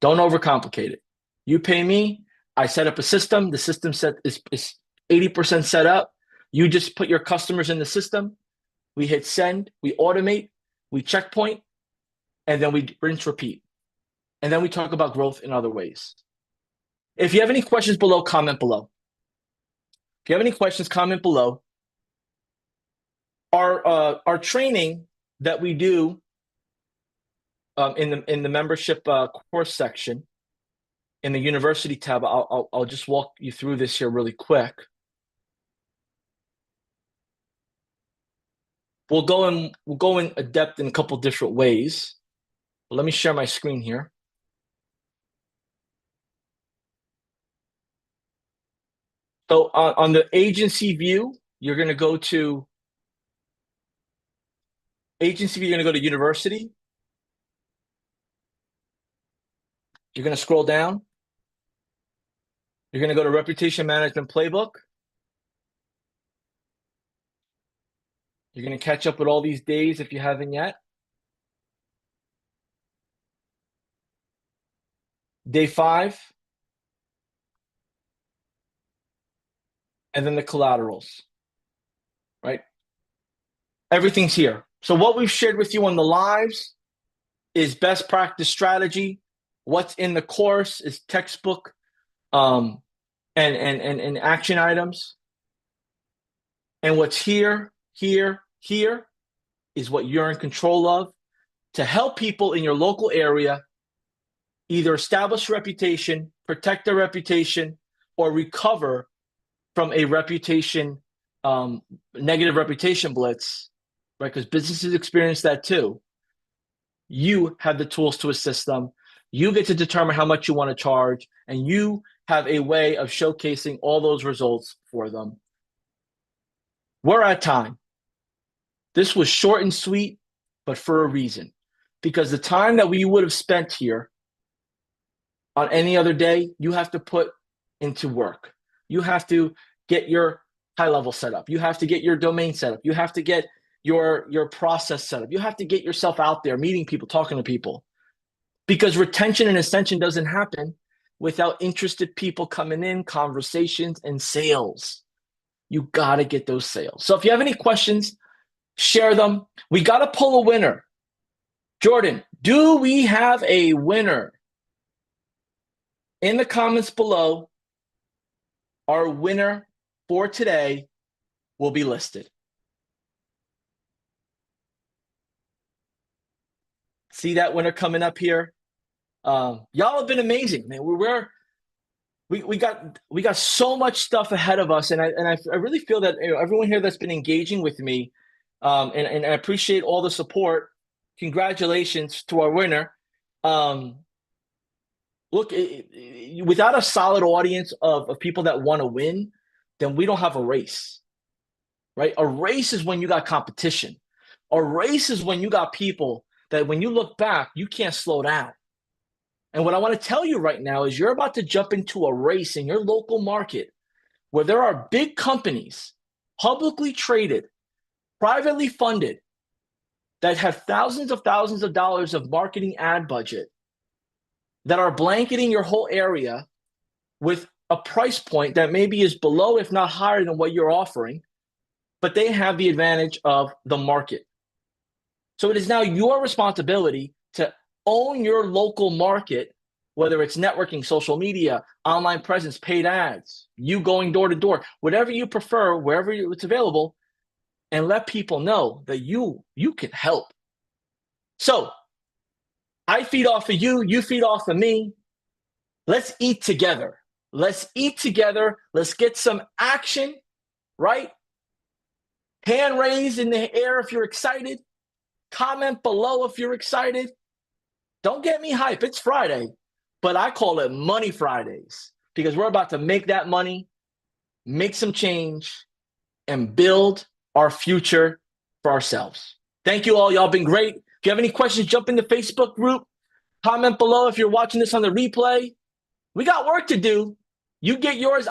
Don't overcomplicate it. You pay me, I set up a system. The system set is 80% set up. You just put your customers in the system. We hit send, we automate, we checkpoint, and then we rinse, repeat. And then we talk about growth in other ways. If you have any questions below, comment below. If you have any questions, comment below. Our training that we do in the membership course section in the university tab, I'll just walk you through this here really quick. We'll go in depth in a couple different ways. Let me share my screen here. So on the agency view, you're going to go to agency view, you're going to go to university. You're going to scroll down. You're going to go to reputation management playbook. You're going to catch up with all these days if you haven't yet. Day 5. And then the collaterals, right? Everything's here. So what we've shared with you on the lives is best practice strategy. What's in the course is textbook and action items. And what's here is what you're in control of to help people in your local area either establish reputation, protect their reputation, or recover from a reputation, negative reputation blitz, right? Because businesses experience that too. You have the tools to assist them. You get to determine how much you want to charge, and you have a way of showcasing all those results for them. We're at time. This was short and sweet, but for a reason. Because the time that we would have spent here on any other day, you have to put into work. You have to get your high level set up. You have to get your domain set up. You have to get your process set up. You have to get yourself out there, meeting people, talking to people. Because retention and ascension doesn't happen without interested people coming in, conversations, and sales. You got to get those sales. So if you have any questions, share them. We got to pull a winner. Jordan, do we have a winner? In the comments below, our winner for today will be listed. See that winner coming up here? Y'all have been amazing, man. We got so much stuff ahead of us, and I really feel that everyone here that's been engaging with me, and I appreciate all the support. Congratulations to our winner. Look, without a solid audience of people that want to win, then we don't have a race, right? A race is when you got competition. A race is when you got people that when you look back, you can't slow down. And what I want to tell you right now is you're about to jump into a race in your local market where there are big companies, publicly traded, privately funded, that have thousands of dollars of marketing ad budget that are blanketing your whole area with a price point that maybe is below, if not higher than what you're offering, but they have the advantage of the market. So it is now your responsibility to own your local market, whether it's networking, social media, online presence, paid ads, you going door to door, whatever you prefer, wherever it's available, and let people know that you can help. So I feed off of you, you feed off of me. Let's eat together. Let's eat together. Let's get some action, right? Hand raised in the air if you're excited. Comment below if you're excited. Don't get me hype. It's Friday, but I call it Money Fridays because we're about to make that money, make some change, and build our future for ourselves. Thank you all. Y'all been great. If you have any questions, jump in the Facebook group. Comment below if you're watching this on the replay. We got work to do. You get yours.